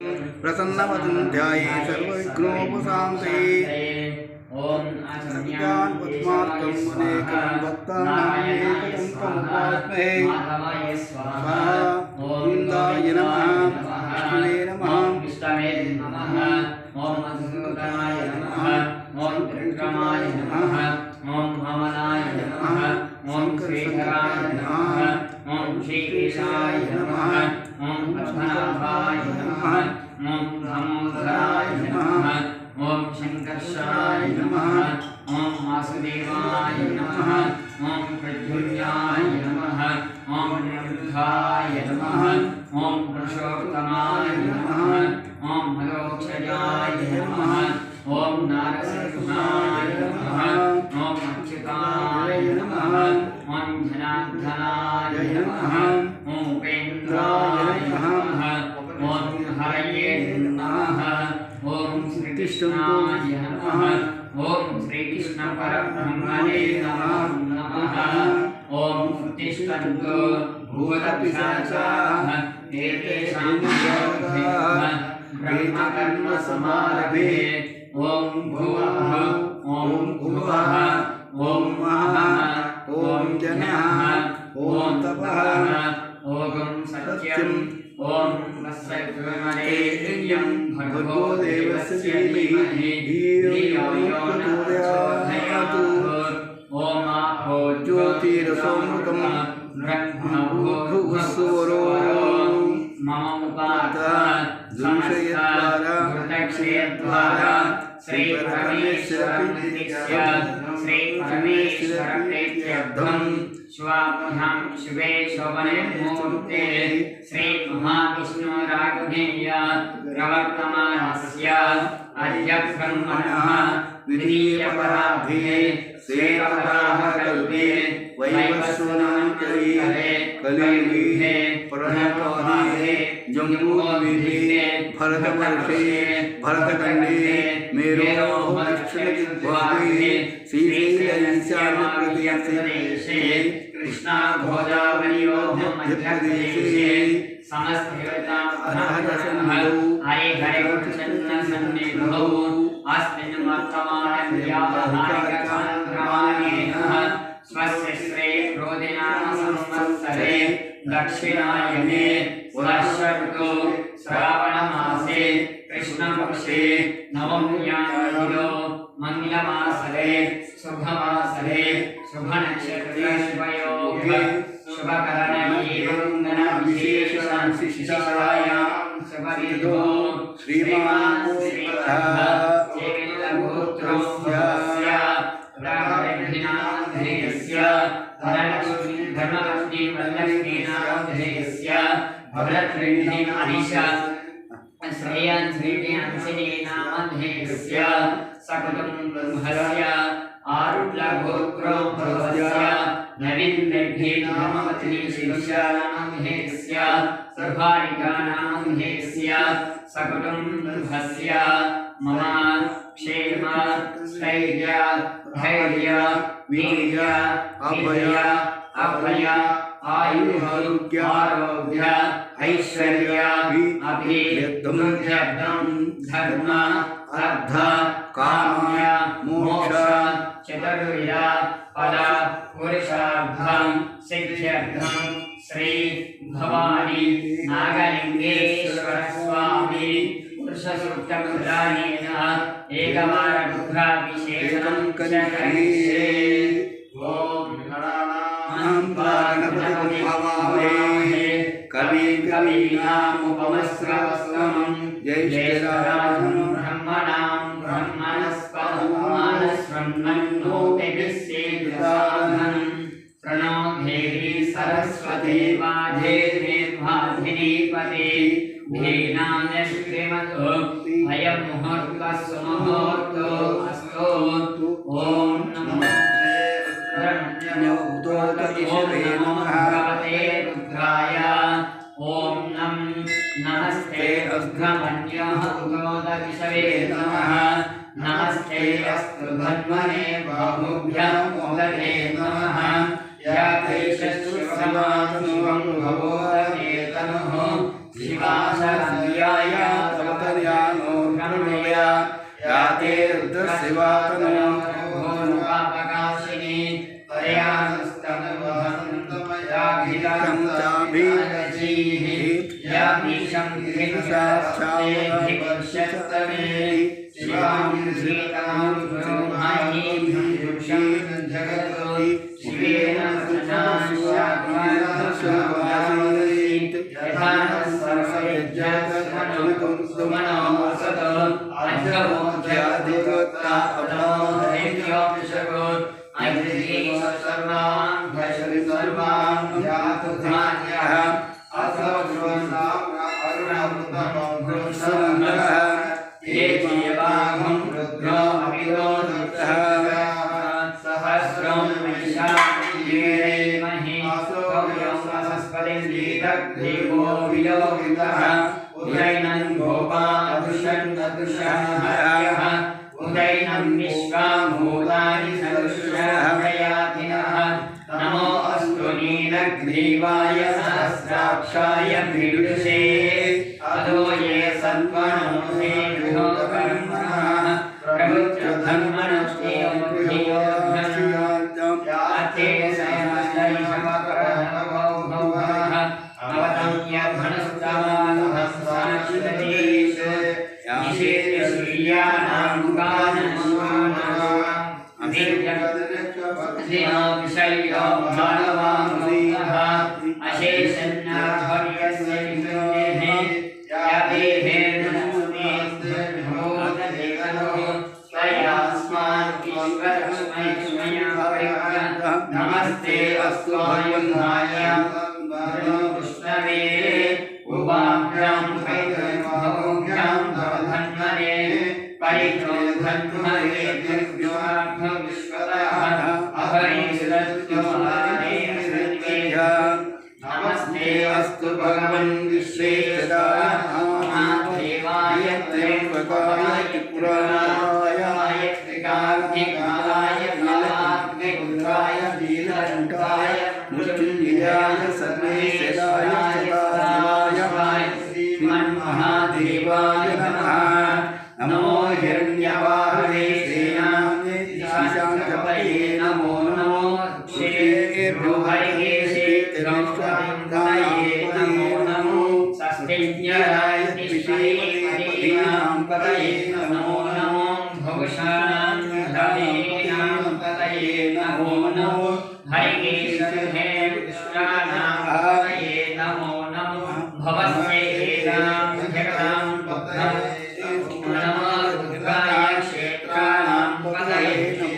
प्रसन्नवदन्त्याये सर्वविघ्नोपशान्तये ॐ सत्यान् पद्मार्कं मुनेकं भक्तानामेकदन्तमुपास्महे स्वाहा गोविन्दाय नमः विष्णवे नमः विष्णवे नमः ॐ मधुसूदनाय नमः ॐ त्रिविक्रमाय नमः ॐ वामनाय नमः ॐ श्रीधराय नमः ॐ श्रीकेशाय नमः ॐ पद्मनाभाय नमः ॐ दामोदराय नमः ॐ शङ्कर्षणाय नमः ॐ वासुदेवाय नमः ॐ प्रद्युम्नाय नमः ॐ निरुद्धाय नमः ॐ पुरुषोत्तमाय नमः ॐ मदोक्षजाय नमः ॐ नारसिंहाय नमः ॐ अच्युताय नमः ॐ जनार्दनाय नमः ॐ उपेन्द्राय नमः ॐ हरये नमः ॐ श्रीकृष्णाय नमः ॐ श्रीकृष्णपरब्रह्मणे नमः ॐ उत्तिष्ठन्तु भूतपिशाचाः एतेषां ब्रह्मकर्मसमारभे ॐ भुवः ॐ भुवः ॐ महः ॐ जनः ॐ तपः ॐ सत्यम् ॐ वत्सर्वमरेण्यं भर्गो देवस्य धीमहि धियो यो न प्रचोदयात् ॐ आपो ज्योतिरसोमृतं ब्रह्मभूर्भुवस्सुवरो मम उपाता दूषयद्वारा वृतक्षयद्वारा श्रीपरमेश्वरप्रीत्या श्रीपरमेश्वरप्रीत्यर्थं स्वाभ्यां शुभे शोभने मुहूर्ते श्रीमहाविष्णुराघवेय प्रवर्तमानस्य अद्य ब्रह्मणः द्वितीयपराब्धे श्वेतवराहकल्पे वैवस्वतनान्तरे कलियुगे प्रणतोदये जम्बूद्वीपे भरतवर्षे भरतखण्डे मेरोः दक्षिणदिग्भागे श्रीशैलईशान्यप्रदेशे कृष्णागोदावर्योः मध्यप्रदेशे समस्तदेवतासन्निधौ हरिहरकृष्णसन्निधौ अस्मिन् वर्तमानव्यावहारिककालक्रमाणेन स्वस्य श्रीक्रोधिनामसंवत्सरे दक्षिणायने वर्षऋतौ श्रावणमासे कृष्णपक्षे नवम्यां मंगलवासरे शुभवासरे शुभनक्षत्रे शुभयोगे शुभकरणविशेषांशिशिशायां शुभविधो श्रीमान् श्रीगोत्रस्य राघवेन्द्रनाथस्य धर्मलक्ष्मी वरलक्ष्मीनाथस्य भरतृण्हि अनिशा श्रेयान् श्रीयांसिनीनामध्यस्य सकुटुम्बस्य आरुड्लगोत्रोद्भवस्य नवीन्द्रभि नामवत्नी शिवशानामध्यस्य सर्वारिकानामध्यस्य सकुटुम्बस्य मम क्षेम स्थैर्य धैर्य वीर्य अभय आयुरारोग्य ऐश्वर्य अभिवृद्धिं धर्म अर्थ काम मोक्ष चतुर्विध फल पुरुषार्थं सिद्ध्यर्थं श्री भवानी नागलिंगेश्वर स्वामी पुरुषसूक्तमुद्रायेण एकवाररुद्राभिषेकं करिष्ये। ॐ गणपतिं हवामहे कविं कवीनामुपमश्रवस्तमं ज्येष्ठराजं ब्रह्मणां ब्रह्मणस्पतं मानस्वन्नोतिभिस्सेदुदानम् प्रणो देवी सरस्वती वाधेर्निर्वाधिनी पते धेनान्यश्रीमतो अयं मुहूर्तः सुमुहूर्तो अस्तु। ॐ नमो भगवते रुद्राय ॐ नमस्ते अघ्रमण्यः उदोदविषवे नमः नमस्ते अस्तु धन्वने बाहुभ्यां मोदने नमः या कैशस्वसमातनुं भवोदने तनुः शिवाशरण्याय प्रणोय या ते रुद्रशिवातनो भूनुपापकाशिनी तयानस्तमवहन्तमयाभिरं चाभिरजीः यामीशं धिंसाक्षावभिवर्षस्तमे शिवां श्रीतां ब्रह्मणीं भूषं जगतो शिवेन सनाशात्मनः यथा सर्वयज्ञस्मनो सुमनोऽसत अध्वमोऽध्यादिगोत्ता अभवदैत्योऽभिषको ऐन्द्रियः सर्वान् भजति सर्वान् यातुधान्यः असवध्रुवन्नाम अरुणवृतमभृंसमन्दः ये जीवाघं रुद्रो अभितो दुःखः सहस्रं महिषाणीरे महि कव्यं वनस्पतिं लीलग्रीवो विलोकितः उदैनं गोपा अदृशन्नदृशः उदैनं विश्वाभूतानि सदृशयातिनः नमो अस्तु नीलग्रीवाय सहस्राक्षाय विदुषे अदो ये सत्त्वनो हे विधो कर्मणः प्रभुत्य धर्मनष्टेयो याते सहस्रैषमकरहभौभवः अवतं यद्धनस्तमानुहंसाश्वतीश निषेध्य सूर्यानां गानश्वानाम् अभिर्यविषयो मानवामोहः अशेषन्नाध्वर्यस्य विकृतेः यादेहेन नमस्ते भगवद्देवनो त्वयास्मान् ईश्वरस्मैष्मया नमस्ते अस्तु भगवन्नाय विष्णवे उवाभ्यां वैद्यभौभ्यां भवधन्मने परिचोधन्मने विश्वतः अभरीषदत्योहारेण नमस्ते अस्तु भगवन् विश्वेश्वराय महादेवाय त्र्यम्बकाय त्रिपुराय त्रिकाग्निकालाय कालाग्निरुद्राय नीलकण्ठाय मृत्युञ्जयाय सर्वेश्वराय सदाशिवाय श्रीमन्महादेवाय नमः। नमो हिरण्यवाहवे सेनाय शान्तपतये नमो नमो श्रीर्भुहरिगे श्रीतिरंशये नमो नमो षष्ठीज्ञराय विश्वेपतीनां पतये नमो नमो भवशानां धनेनां पतये नमो नमो हरिगे शर्हे विश्वानां पतये नमो नमो भवस्येनां जगतां पतये नमो रुद्राय क्षेत्राणां पतये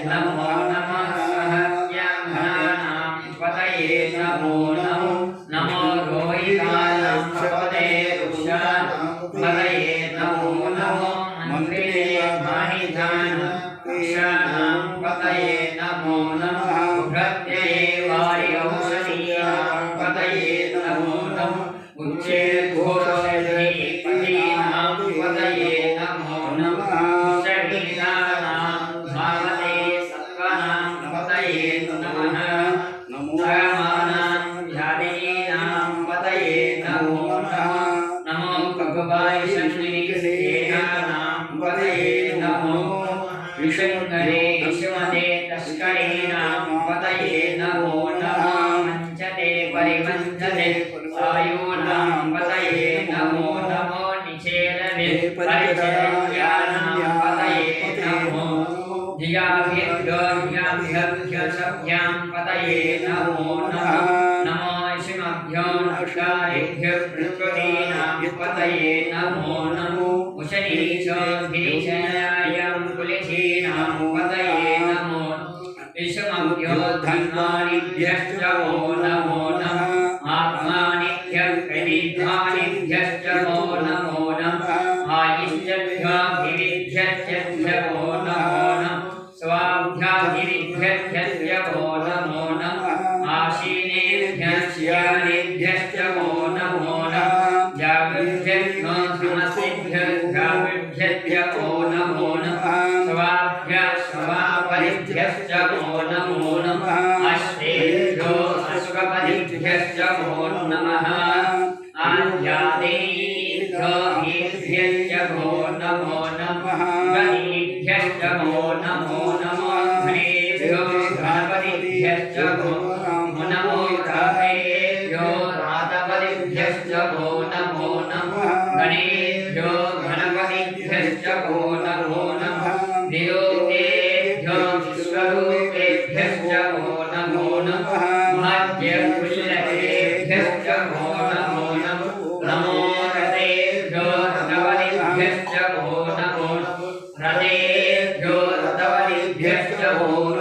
नमो नमः सहस्यानां पतये नमो नमो नमो रोहितानां पतये ऋषाणां पतये नमो नमो मन्त्रिणे माहितानां ऋषाणां पतये नमो नमः प्रत्यये वार्यौषधीनां पतये नमो नमो उच्चेर्घोषधीपतीनां पतये नमो नमः षडीनानां भावते सत्त्वानां पतये नमः धर्माणां ध्यानीनां पतये नमो नमः नमो भगवाय शक्तिनिकेतनां पतये नमो विष्णुरे विष्मदे तस्करीणां पतये नमो नमः मञ्चते परिमञ्चते आयूनां पतये नमो नमो निषेधवे परिचयानां पतये नमो धियाभिर्गोह्याभ्यभ्यसभ्यां पतये नमो नमः नमो शिमभ्यो नक्षारेभ्यो बृहस्पतीनां पतये नमो नमो उशनीचोऽभीषणायां कुलिशीनां पतये नमो विषमभ्यो धन्वानिभ्यश्च वो नमो नमः आत्मानिभ्यः प्रनिधानिभ्यश्च वो नमो नमः आयुष्यभ्याभिविभ्यश्च वो नमो नमः स्वाभ्याभिविभ्यश्च वो नमो नमः आशीनेभ्यश्च वो नमो नमः जागृभ्यः समस्तेभ्यः वो नमो नमः स्वाभ्यश्च वो नमो नमः अष्टेभ्यो अश्वपतिभ्यश्च वो नमः आद्यादेभ्यो वो नमो नमः गणेभ्यश्च नमो नमः गणेभ्यो गणपतिभ्यश्च नमो नमो राधेभ्यो राधपतिभ्यश्च नमो नमः गणेभ्यो गणपतिभ्यश्च नमो नमः देवतेभ्यो विश्वरूपेभ्यश्च नमो नमः मध्यकुशलेभ्यश्च नमो नमः नमो रतेभ्यो रतवलिभ्यश्च नमो रतेभ्यो रतवलिभ्यश्च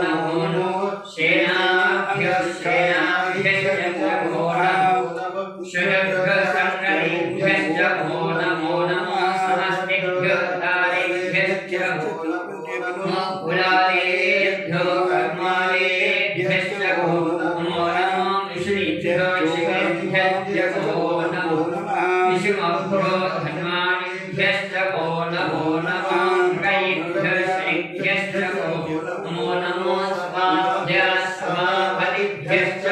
नमो सेनाभ्यश्च नमो शरभ्यसङ्गरेभ्यश्च नमो समस्तेभ्यो तारेभ्यश्च नमो कुलालेभ्यो कर्मालेभ्यश्च नमो विष्णुभ्यो शिवेभ्यश्च नमो विष्णुभ्यो धन्वानिभ्यश्च नमो गैभ्यश्च नमो स्वाभ्यस्वापतिभ्यश्च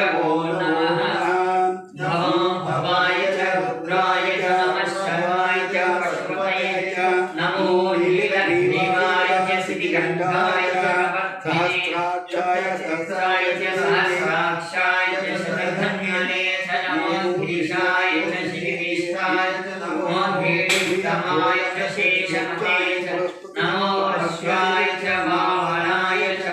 नमः भवाय च रुद्राय च नमः शर्वाय च पशुपतये च नमो नीलग्रीवाय च सिद्धिगन्धाय च सहस्राक्षाय च सहस्राक्षाय च शतधन्वने च नमो गिरीशाय च श्रीविष्टाय च नमो भीडुत्तमाय च शेषमते च नमो अश्वाय च वामनाय च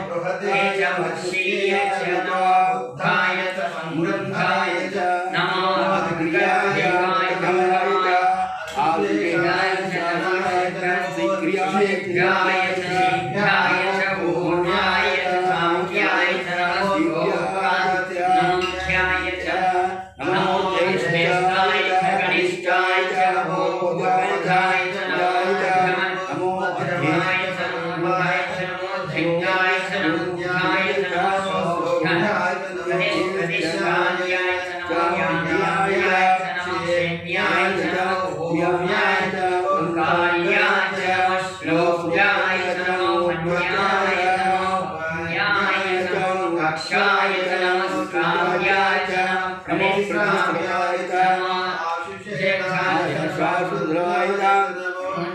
बृहते च वक्षीय च नमो बुद्धाय च समृद्धाय च नमो अग्निगाय च आदिगाय च शीघ्राय च शीघ्राय च पूर्णाय च साङ्ख्याय च नमो ख्याय च नमो ज्येष्ठाय च कनिष्ठाय च नमो बुद्धाय च नमो अध्याय च नमो धिन्याय च नमो ध्याय च नमो ध्याय च नमो प्रतिष्ठाय च नमो ज्ञानाय च नमो शैन्याय च नमो भूम्याय च ओंकार्याय च नमो श्लोक्याय च नमो मन्याय च नमो ज्ञाय च नमो कक्षाय च नमो स्कार्याय च नमो प्रमेश्वराय च नमो आशुषेक्षाय च शाश्वतराय च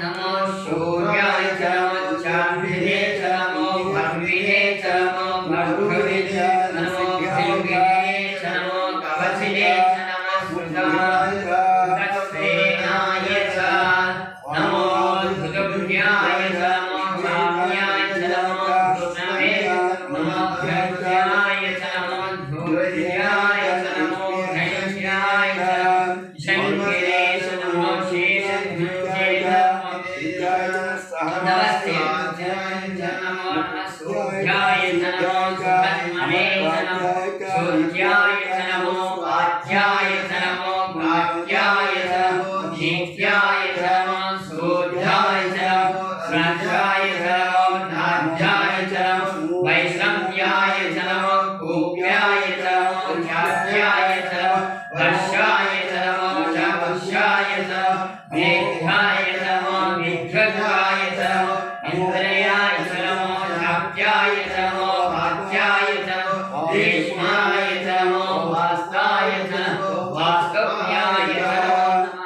नमो शौर्याय च नमो चान्दिने च नमो भर्विने च नमो भर्गवे च नमो भैरवे च नमो कवचिने च नमो स्मृताय तत्सेनाय च नमो धृतभुजाय च नमो साम्याय च नमो कृष्णवे नमो भ्रजाय च नमो धूर्याय च नमो भैष्याय च शङ्करे च नमो शेषध्वजे च नमस्ते नमो सूर्याय च नमो सुब्रह्मणे च नमो सूर्याय च नमो वाच्याय च नमो गात्याय च नमो नित्याय च नमो सूर्याय च नमो श्राद्धाय च नमो नाद्याय च नमो वैष्णव्याय च नमो गोप्याय च नमो ख्यात्याय च नमो वर्षाय च नमो चापस्याय च नमो मेघाय च नमो विघ्नकाय च नमो इंद्रियाय च नमो चाप्याय च नमो वाच्याय च नमो रेश्माय च नमो वास्ताय च नमो वास्तव्याय च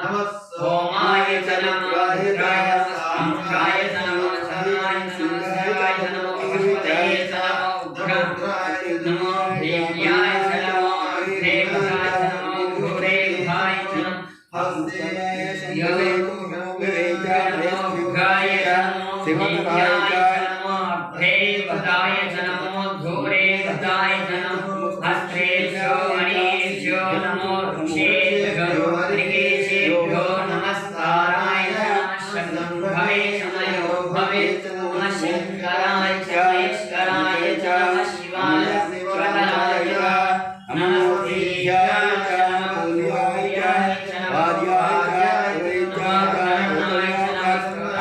नमो सोमाय च नमो रुद्राय च सांख्याय च नमो शरणाय च नमो शिवाय च नमो पशुपतये च नमो उग्राय च नमो देव्याय च नमो देवताय च नमो घोरेभ्याय च नमो योगेभ्याय च नमो शिवकाय च नमो अभ्रेभताय च नमो धूरेभताय च नमो हस्तेभ्यो मणिभ्यो नमो ऋषेभ्यो ऋषेभ्यो नमस्काराय च नमः शम्भवे शमयो भवे नमः शङ्कराय च महेश्वराय च नमः शिवाय शिवतराय च नमः प्रियाय च नमो गुरुवाय च नमो आर्याय च नमो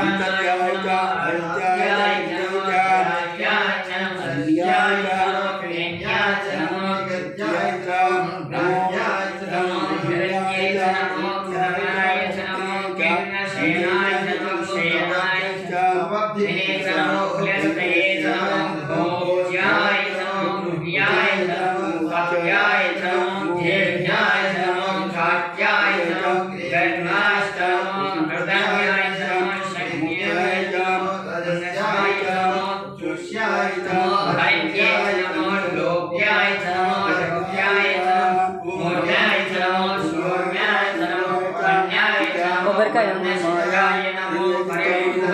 अन्तर्याय च अर्थ्याय च नमो ज्ञानाय च नमो अन्याय च नमो प्रेम्याय च नमो गद्याय च नमो नमो हिरण्याय च नमो ज्ञानाय च नमो ज्ञानसेनाय च नमो सेनाय च वक्तिने च नमो कुलसतये च नमो भोज्याय च नमो मुह्याय च नमो वाक्याय च नमो ध्येयाय च नमो घाट्याय च नमो गन्नाय च नमो हृदयाय च नमो शक्याय च नमः नमो परमेभ्यो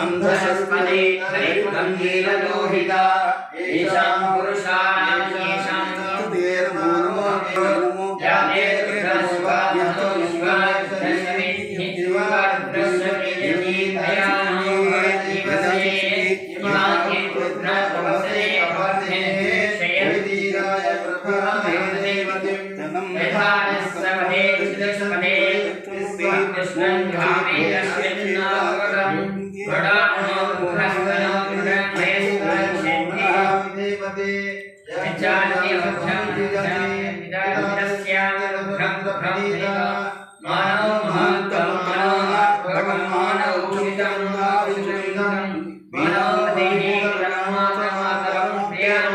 अंधस्पदे हरिगंगीलोहिता येषां पुरुषाणां येषां नमो जाते कृष्णस्वादतो शिवाय दशमिद्धि दिवाद्रश्यमिद्धि दयानो जीवसे इमानि पुत्रवसे अवर्धे शयतीराय प्रभावेदेवतिं यथानस्सवहे विदस्पदे कृष्णं भावे यस्मिन्नावरं वडानो मुखस्तनो मुखमेश्वरशेन्देवते मानव महत्तम भगवान मानव उचितं मानव देहि ब्रह्मात्मकं प्रियं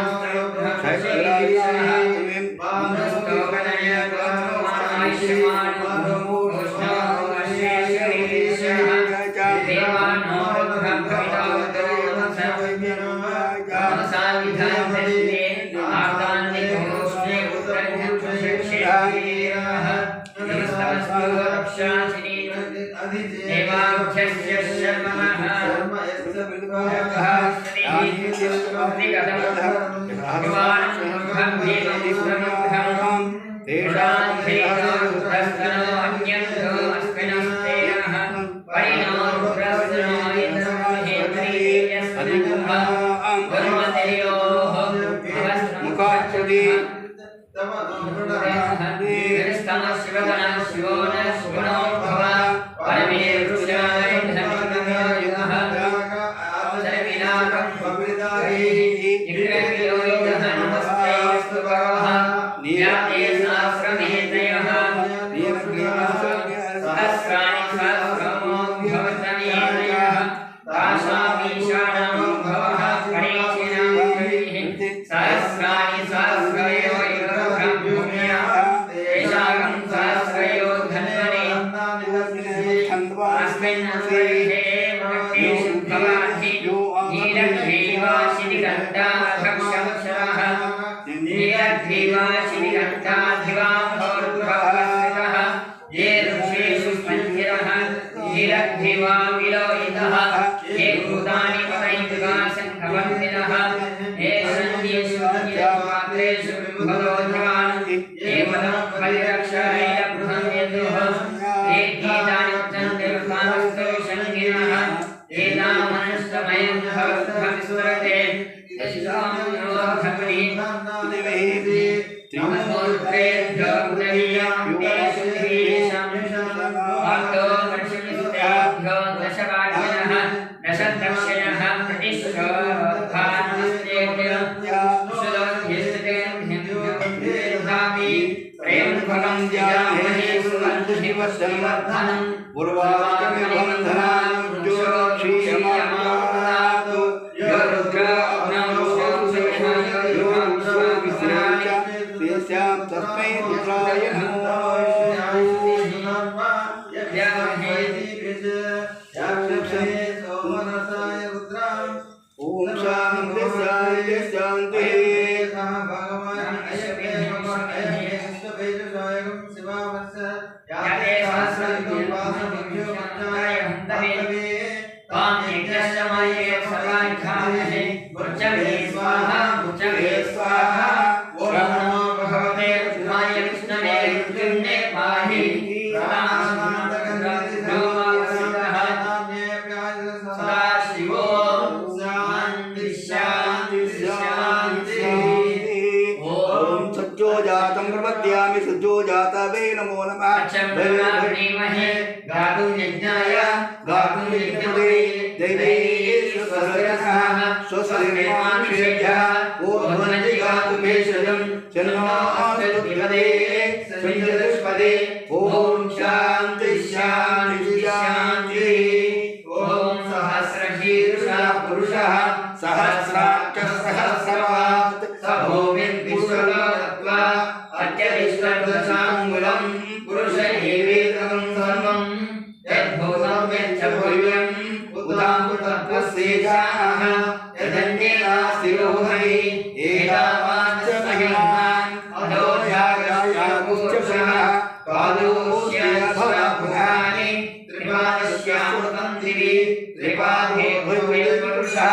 पादस्यामृतं दिवि त्रिपादे भूयपुरुषः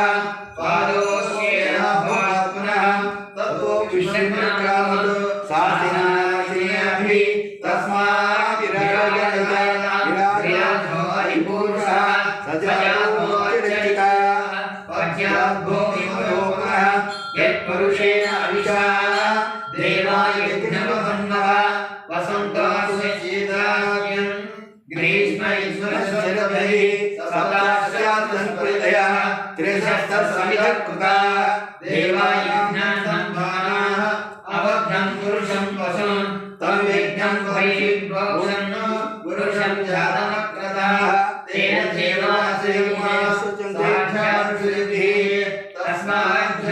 पादोऽस्येन भवात् पुनः ततो विष्णुक्रामत् सासिनासिनेऽभि तस्मात् विराजो हरिपुरुषः सजातो चिरचितः पद्याद्भो विमलो पुनः यत्पुरुषेण अविशा देवाय यज्ञमभन्वः वसन्तासुचेतायं ग्रीष्मैश्वरशरभैः सप्तास्यात्तन्प्रदयः त्रिसहस्रसमिधकृता देवाय यज्ञसम्भानाः अबद्धं पुरुषं वसन् तं यज्ञं वैश्वोषन् पुरुषं जातमक्रतः तेन देवासेवासुचन्द्रेक्षाक्षुरिभिः तस्मात्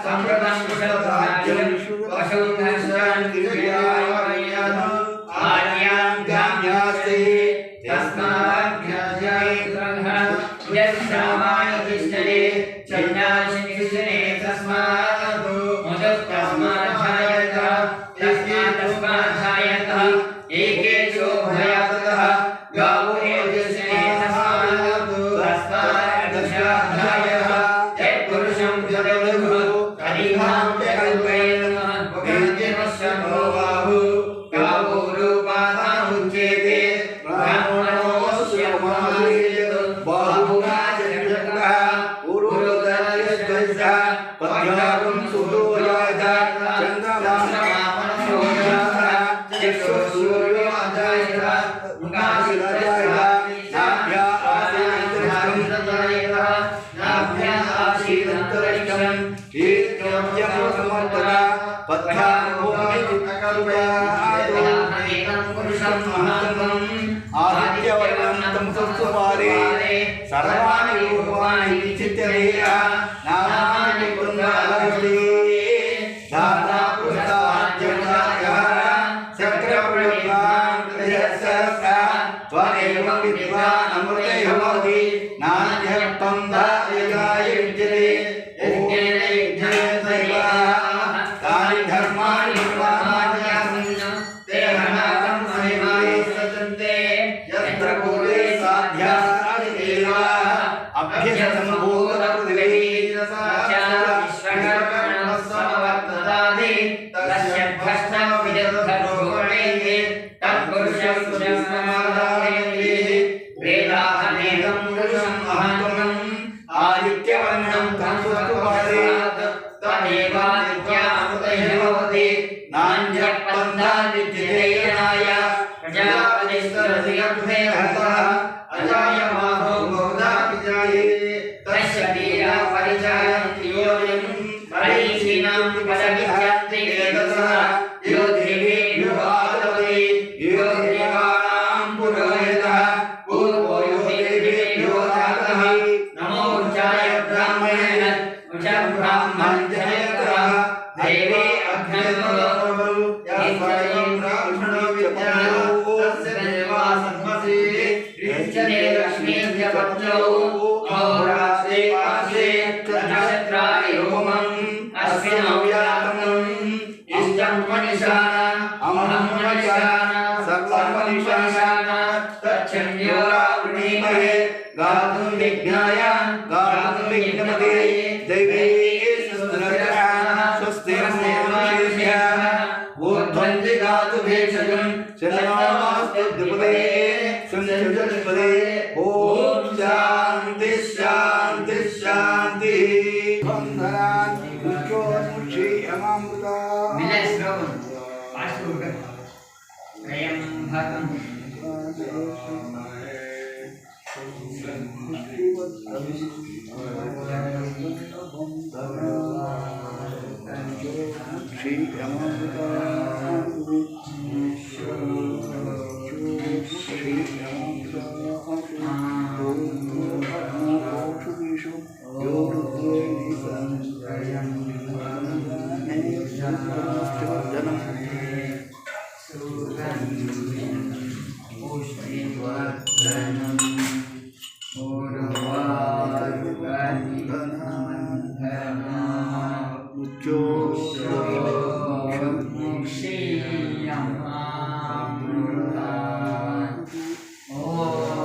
संप्रदं कुशलभाग्यं वसुन्धस्यान् दिव्यायं आर्यां गाम्यास्ते तस्मात् यस्यामाय तिष्ठते चन्द्राशिनिष्ठते तस्मात् मुदस्तस्मात् जायतः एकेशो भयातः गावो एवस्ते तस्मात् दशाध्यायः यत्पुरुषं जगद्गुरुः हरिभां कल्पयेत् भगवन्तो बाहु गावो रूपादामुच्यते ब्राह्मणोऽस्य महावीर्यः बाहुना जगतः उरुदयस्वस्य पद्यागं सुदोयाय चन्द्रमानमापनशोजाः चक्षुसूर्योदयः मुखाशिलयाय नाभ्या आसीदन्तरिक्षं नाभ्या आसीदन्तरिक्षं कीर्त्योऽयमसमर्थः पद्यानुभूमिकल्पयातो एकं पुरुषं महात्मम् आदित्यवर्णं तं सुस्वारे सर्वाणि रूपाणि चित्तलेय नामानि कुन्दालहस्ते दाता पुरुषाज्यः चक्रप्रविभां प्रजस्सः त्वमेव विद्वान् अमृते भवति नान्यः पन्थाय विद्यते यज्ञेन यज्ञेनैव तानि धर्माणि निर्वाहानि ते हनातं महिमानि सचन्ते यत्र पूर्वे साध्यानि देवाः अभ्यसम्भूतकृतिभिः तस्य भस्मं विदधर्मोणेः तत्पुरुषं सुषमादायेः वेदाहमेकं पुरुषं महात्मम् आदित्यवर्णं तं सुस्वारेत् तदेवादित्यामृतैः भवति नान्यः पन्था विद्यते यणाय प्रजापतिस्तरधिगर्भे हतः अजायमानो बहुधा विजायते तस्य वीरा परिचायन्ति योनिं मरीचीनां पदविद्यन्ति एतसः यो देवी यो आदवति यो देवानां पुरोहितः पूर्वो यो देवी यो जातः नमो उच्चाय ब्राह्मणेन ब्राह्मण जयतः देवी अभ्यन्तरो यस्वयं ब्राह्मणो विद्यायो तस्य देवा सन्मसि ऋच्यते लक्ष्मीस्य पत्नौ अहोरात्रे पार्श्वे नक्षत्राणि होमम् अस्मिन् व्यातम् इष्टं मनिषाण अमहं मनिषाण सर्वं मनिषाण तच्छन्यो रावणीमहे गातुं विज्ञाय गातुं विज्ञमते दैवे स्वस्तिर्मोक्षेभ्यः ऊर्ध्वं जिगातु भेषजं शरणमास्तु द्विपदे संयुजत्पदे ॐ शान्ति शान्ति शान्तिः बन्धनान् मुच्योन्मुक्षी अमामृता श्री अमृता श्री Oh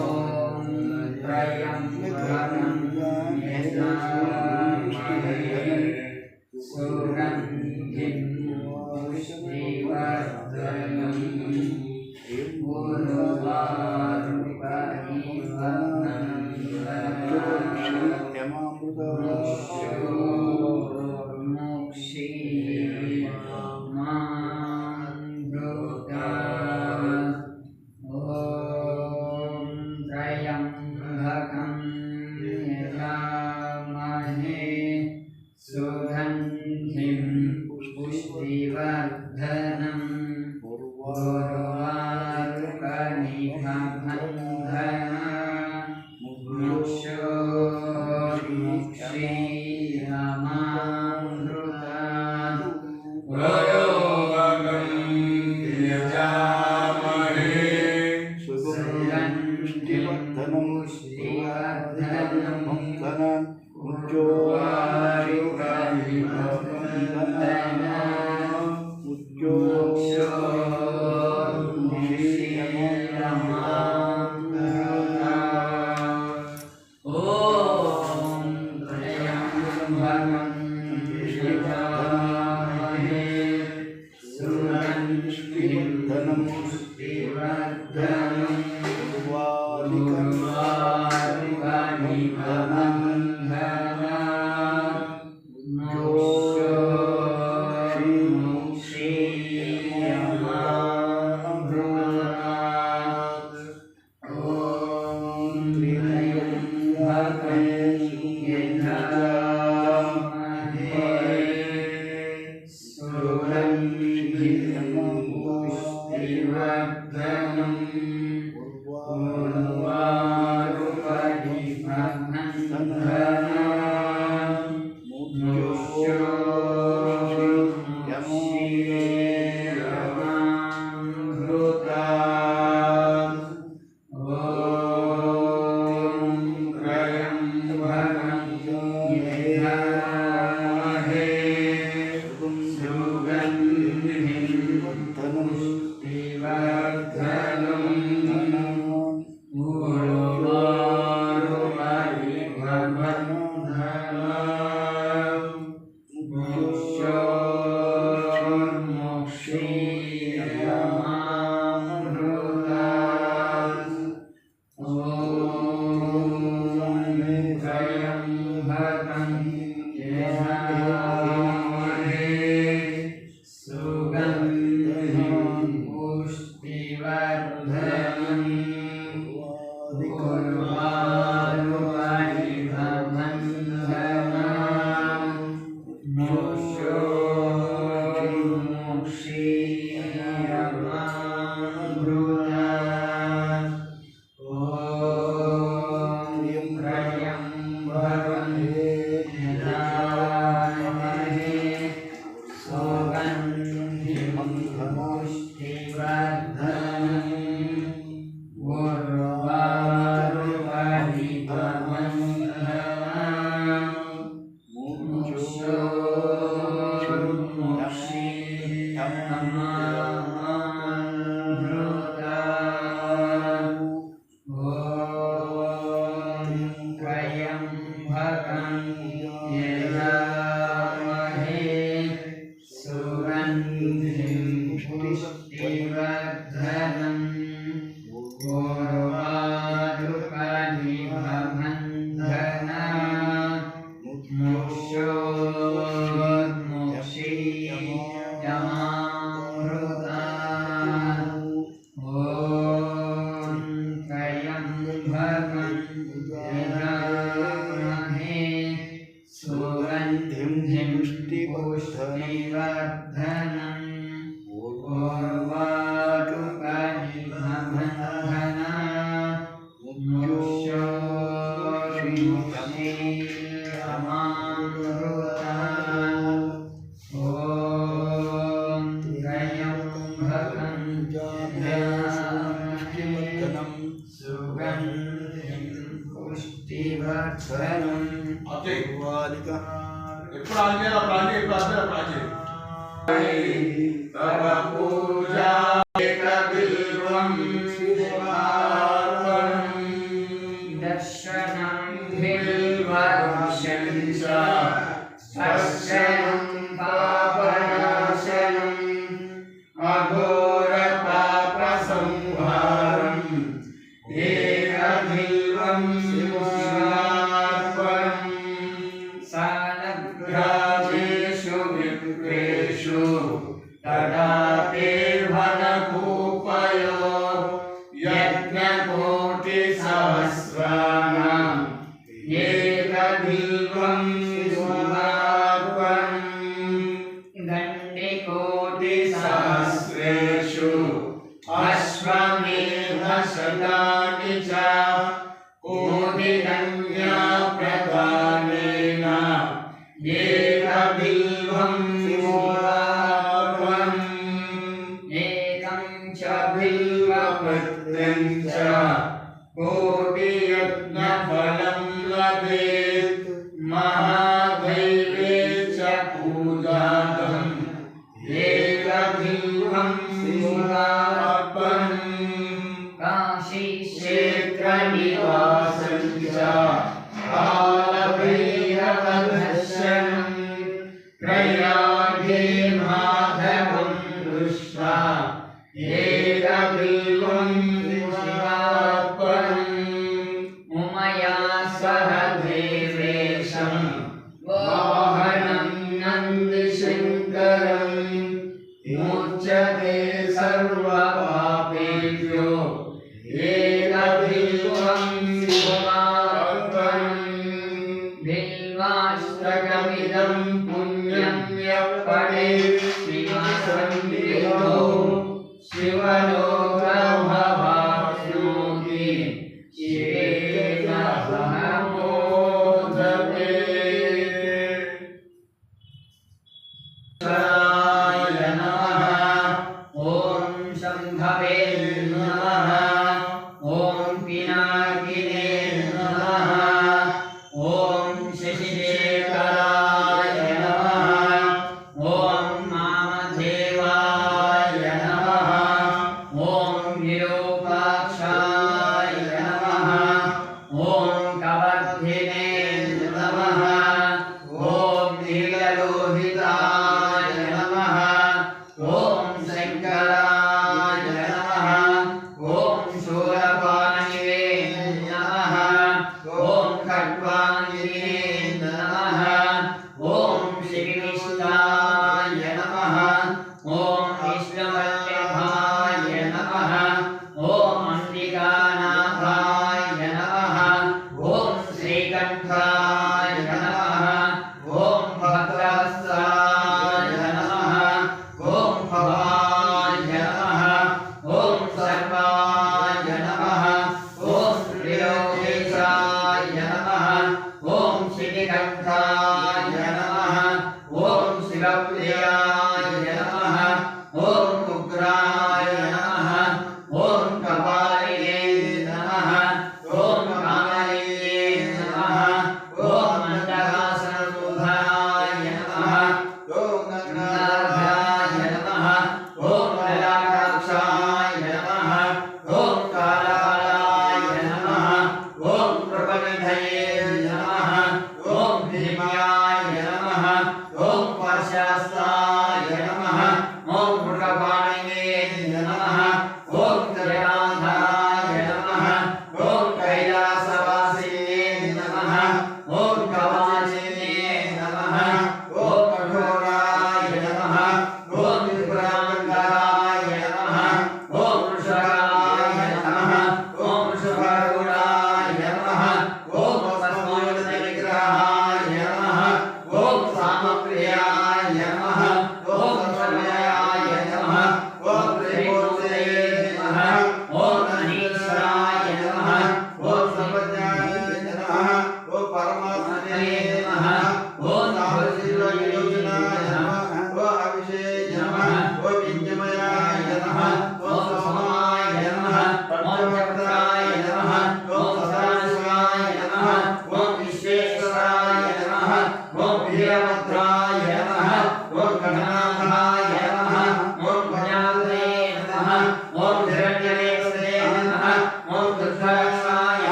सहस्राणाम् एकबिल्वं शिवार्पणम् गण्डिकोटिसहस्रेषु अश्वमेध शतानि च कोटिरन्या प्रदानेन एकबिल्वं शिवार्पणम् एकं च बिल्वपत्रं च कोटियज्ञफलं लभेत् महादैवे च पूजार्थम् एकबिल्वं शिवार्पणम् काशीक्षेत्रनिवासं च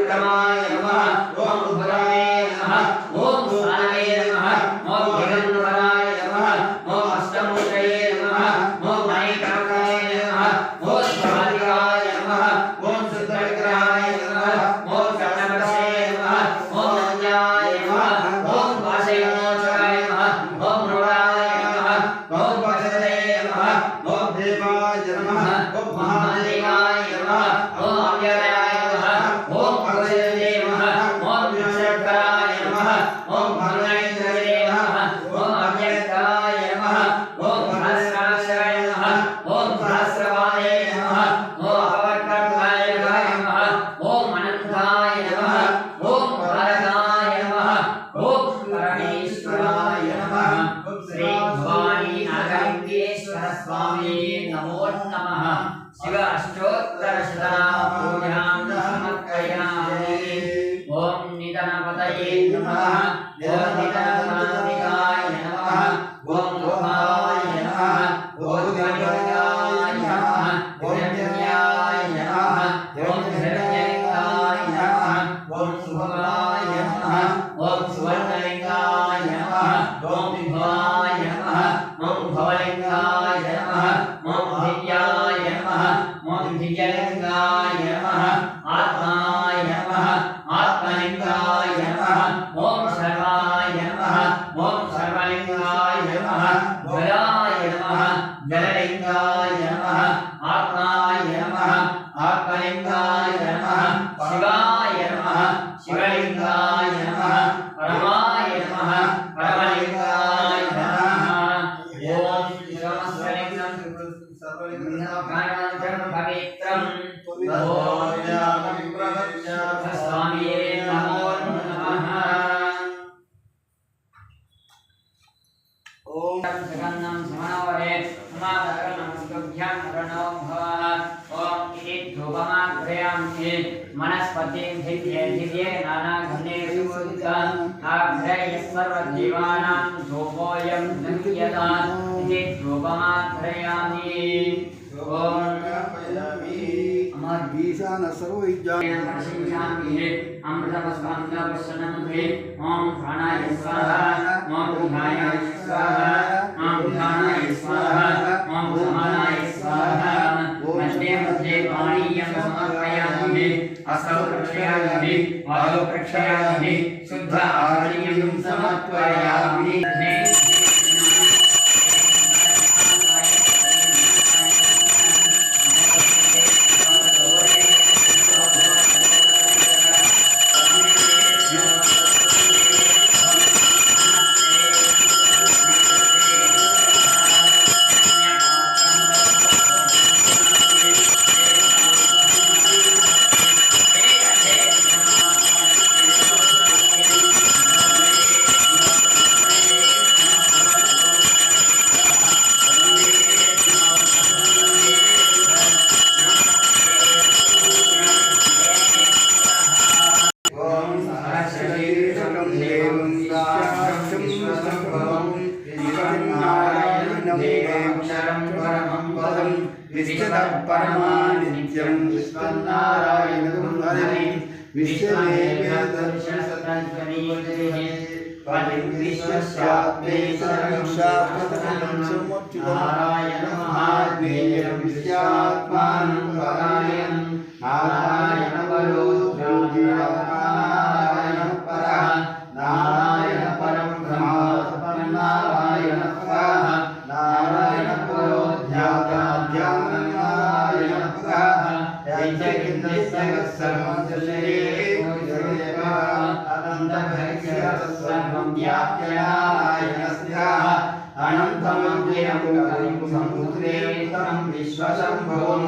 विक्रमाय नमः ओम भुराय नमः ओम सानवे नमः ओम दिगंबराय नमः ओम अष्टमूर्तये नमः ओम मणिकर्णये नमः ओम स्वादिकाय नमः ओम शुद्धविग्रहाय नमः ओम शरणवर्षे नमः ओम नंद्याय नमः ओम वासयोमोचराय नमः ओम रूढाय नमः ओम पशुपतये नमः ओम देवाय नमः ओम महादेवाय नमः ओम अव्ययाय नमः ओम भगवते नमः ओम विश्वेश्वराय नमः ओम भगवते नमः ओम अव्यक्ताय नमः ओम सहस्राक्षराय नमः ओम सहस्रपादे नमः ओम अवर्तकाय नमः ओम अनंताय नमः ओम कारकाय नमः ओम करणेश्वराय नमः श्री भवानी नागलिंगेश्वर स्वामी नमो नमः शिव अष्टोत्तर शतनाम पूजां समर्पयामि ओम निधनपतये नमः ओम निधनकान्तिकाय नमः ओम लोकाय नमः ओम गणेशाय नमः ओम जन्याय नमः ओम हिरण्यलिंगाय नमः ओम शुभगाय नमः ओम सुवर्णलिंगाय नमः ओम विभवाय नमः ओम भवलिंगाय नमः ओम दिव्याय नमः ओम दिव्यलिंगाय नमः आत्माय नमः आत्मलिंगाय नमः ओम सर्वाय नमः ओम सर्वलिंगाय नमः जलाय नमः जललिंगाय नमः आत्माय नमः आत्मलिंगाय नमः शिवाय नमः शिवलिंगाय नमः परमाय नमः परमलिंगाय नमः ओम शिवमस्वलिंगं सर्वलिंगं पवित्रं स्वामी नमो नमः ओम जगन्नाथ समनवरे समादकरणं सुभ्यां प्रणव भवः ओम इति धूपमाग्रयामि मनस्पतिं धिये नानागन्धेषु आग्रह्य सर्वदेवानां धूपोऽयं नमयता इति धूपमाग्रयामि ओम ईशान सर्वविद्यानां प्रशंसामि अमृतमस्कान्तावसनमहे ओम प्राणाय स्वाहा ओम विहाय स्वाहा ओम विधानाय स्वाहा ओम समानाय स्वाहा मध्ये मध्ये पानीयं समर्पयामि असौ प्रक्षयामि वायौ प्रक्षयामि शुद्ध आचर्यं समर्पयामि परमानित्यं विश्वनारायणं हरे विश्वस्यात्मे सर्वं शाश्वतं नारायणं महाज्ञेयं विश्वात्मानं परायणं नारायणवरो नारायणः परः नारायण परं ब्रह्म नारायणः परः नारायणपरो ध्यानं नारायणः परः दैत्यगिन्दस्य सर्वं जले सर्वं व्याप्य नारायणस्याः अनन्तमव्ययं समुद्रे तं विश्वशम्भुं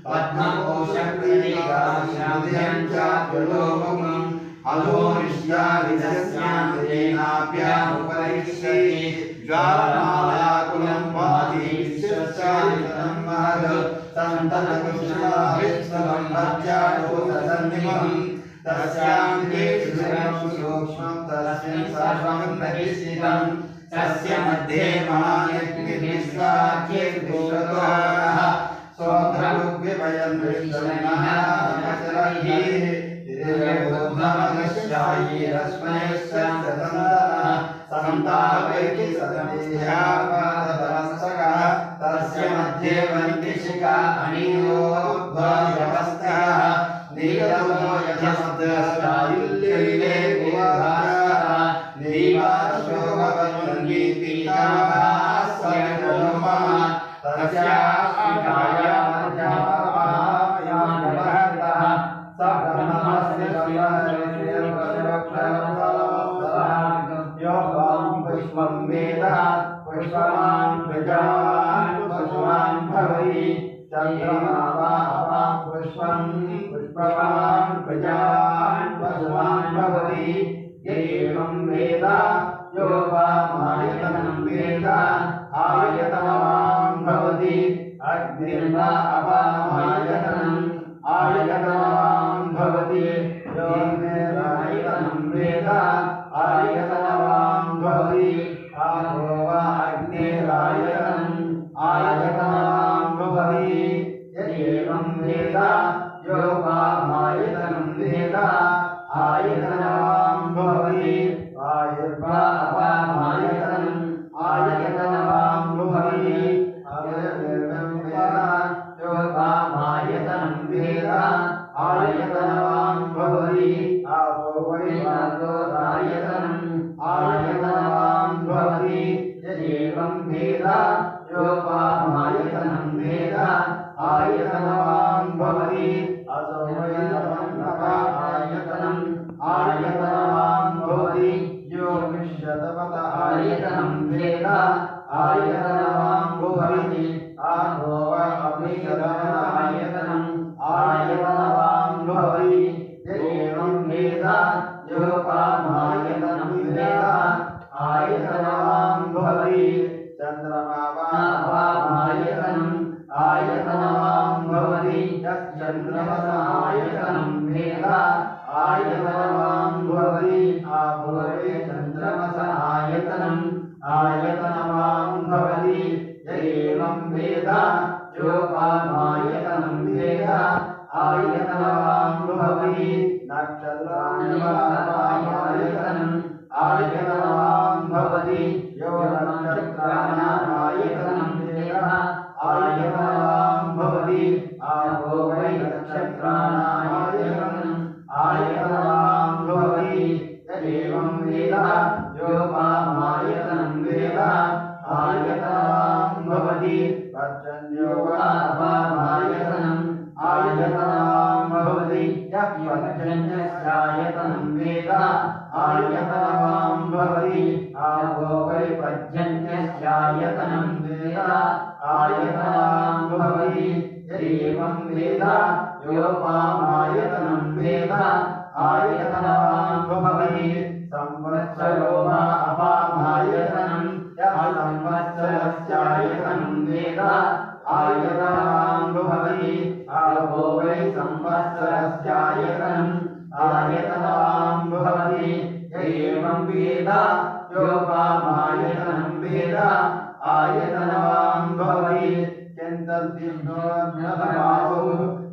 पद्मकोशप्रतिकाशाभ्यं चाप्यलोकम् अधोनिष्याविदस्यान्तेनाभ्यामुपरिष्यति ज्वालमालाकुलं भाति विश्वस्यादितं महद् सन्ततकृष्णाभिस्तवं भज्यालोकसन्निभम् तस्यां देशं सूक्ष्मं तस्मिन् सर्वं प्रतिष्ठितं तस्य मध्ये महायज्ञनिष्ठाख्ये गोरतोः स्वप्रभुभ्यवयं विष्णुनः ध्यायेरस्मै सन्तापयति सदनेयापादतमस्तकः तस्य मध्ये वन्दिशिखा अनियोद्भयवस्तः नीलमो यथमद्रष्टायुल्ये भुवः नीवाशोभवन्गी पीताभास्य नमः तस्याकायामध्यामायामवहतः स ब्रह्मस्य पुष्पं वेद पुष्पवान् प्रजावान् पशुवान् भवति चन्द्रमावान् पुष्पं पुष्पवान् प्रजावान् पशुवान् भवति एवं वेद योपामायतनं वेद आयतनवान् भवति अग्निर्वा अपामायतनम् आयतनवान् भवति योमेरायतनं वेद आयतनवान् भवति आपो वा अग्निरायतनम् आयतनवान् भवति एवं वेद योपामायतनं वेद आयतनवान् भवति आयुर्वा अपामायतनम् आयतनवान् भवति अव्ययं वेद योपामायतनं वेद आयतनवान् भवति आपो वै आयतनम् आयतनवान् भवति एवं वेद योपामायतनं वेद आयतनवान् भवति असो वै आयतनम् आयतनवान् भवति यो विश्वतपत आयतनं वेद आयतनवान् भवति आहो वा अभिशतपत आयतनवान् भवति एवं वेद योपामायतनं वेद आयतनवान् भवति चन्द्रमा वा अपामायतनम् आयतनवान् भवति यश्चन्द्रमसः आयतनं वेद आयतनवान् भवति आपो वै चन्द्रमसः आयतनम् आयतनवान् भवति एवं वेद योपामायतनं वेद आयतनवान् भवति नक्षत्राणि वा अपामायतनम् आयतनवान् भवति यो नक्षत्राणाम् आयतनं वेद आयतनवान् भवति आपो वै नक्षत्राणाम् आयतनम् आयतनवान् भवति एवं वेद योपामायतनं वेद आयतनवान् भवति पर्जन्यो वा अपामायतनम् आयतनवान् भवति यः पर्जन्यस्यायतनं वेद आयतनवान् भवति आपो वै पर्जन्यस्यायतनं वेद आयतनवान् भवति एवं वेद योपामायतनं वेद आयतनवान् भवति संवत्सरो वा अपामायतनम् यः संवत्सरस्यायतनं वेद आयतनवान् भवति आपो वै संवत्सरस्यायतनम् आयतनवान् भवति एवं वेद योपामायतनं वेद आयतनवान् भवति चन्द्रदिग्नोऽन्नतमावो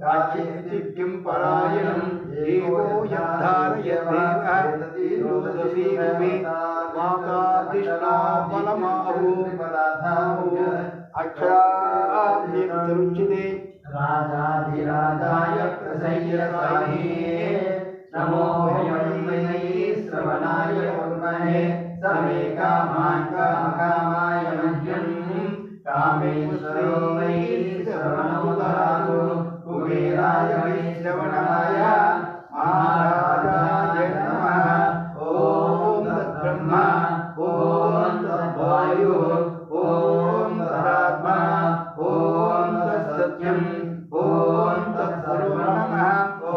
काचित्किं परायणम् एको यद्धारयदेव वाकादिष्टाफलमावो अक्षराद्यन्तरुच्यते राजाधिराजाय प्रसह्यसाये नमो वै श्रवणाय कुर्महे समे कामान् कामकामाय मह्यम् कामेश्वरो वै श्रवणो ददातु कुबेराय वै श्रवणाय महाराजाय नमः ॐ तद्ब्रह्मा ॐ तद्वायुः ॐ तदात्मा ॐ तत्सत्यम् ॐ तत्सर्वं नमः ॐ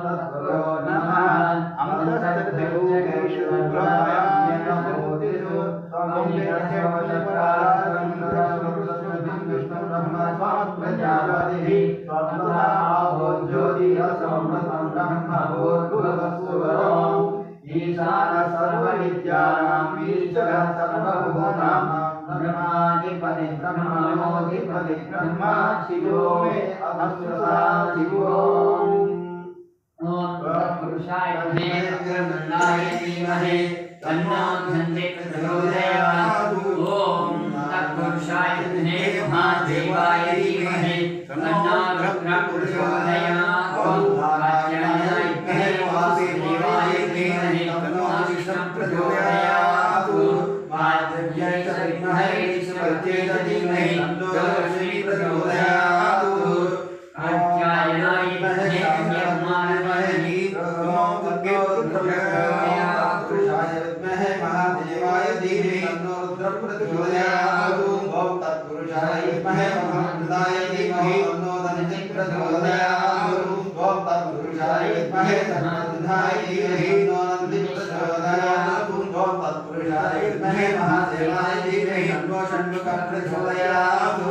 तत्पुरो नमः अमृतस्तदेवोकेषु ब्रह्मयाम्यनमोदिषु त्वमेतस्य वशपराशरं नरस्वरुस्वं विष्णुं ब्रह्मस्वात्मजादिः त्वत्तदाहो ज्योतिरसमृतं ब्रह्मभूर्भुवस्सुवरो ईशानः सर्वविद्यानां ईश्वरः सर्वभूतानां ब्रह्माधिपति ब्रह्मणोऽधिपति ब्रह्मा शिवो मे अस्तु शिवो पुरुषाय देवाय धीमहि तन्नो धन्वन्तरि प्रचोदयात् ॐ तत्पुरुषाय विद्महे महादेवाय धीमहि तन्नो रुद्रः प्रचोदयात् ॐ कात्यायनाय विद्महे वासुदेवाय धीमहि तन्नो विष्णुः प्रचोदयात् माधव्यै च विद्महे सरस्वत्यै च धीमहि तन्नो लक्ष्मीः प्रचोदयात् कात्यायनाय विद्महे ब्रह्माण्डमहि तन्नो दुर्गे प्रचोदयात् पुरुषाय विद्महे महादेवाय धीमहि तन्नो रुद्रः प्रचोदयात् ॐ तत्पुरुषाय विद्महे महामृताय धीमहि तन्नो धन्वन्तरि प्रचोदयात् ॐ तत्पुरुषाय विद्महे धन्वन्तराय धीमहि तन्नो नन्दी प्रचोदयात् ॐ तत्पुरुषाय विद्महे महादेवाय धीमहि तन्नो षण्मुखः प्रचोदयात्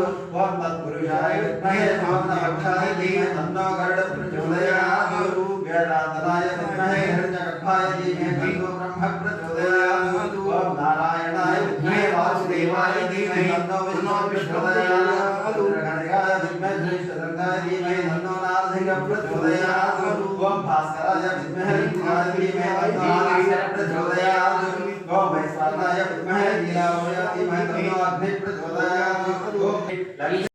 ॐ तत्पुरुषाय विद्महे वामनभक्षाय धीमहि तन्नो गरुडः प्रचोदयात् वेदान्तराय विद्महे हिरण्यगर्भाय धीमहि तन्नो ब्रह्मः प्रचोदयात् ॐ नारायणाय विद्महे वासुदेवाय धीमहि तन्नो विष्णुः प्रचोदयात् रुद्रगणाय विद्महे धृष्टद्रगाय धीमहि तन्नो नारसिंहः प्रचोदयात् ॐ भास्कराय विद्महे रुद्राय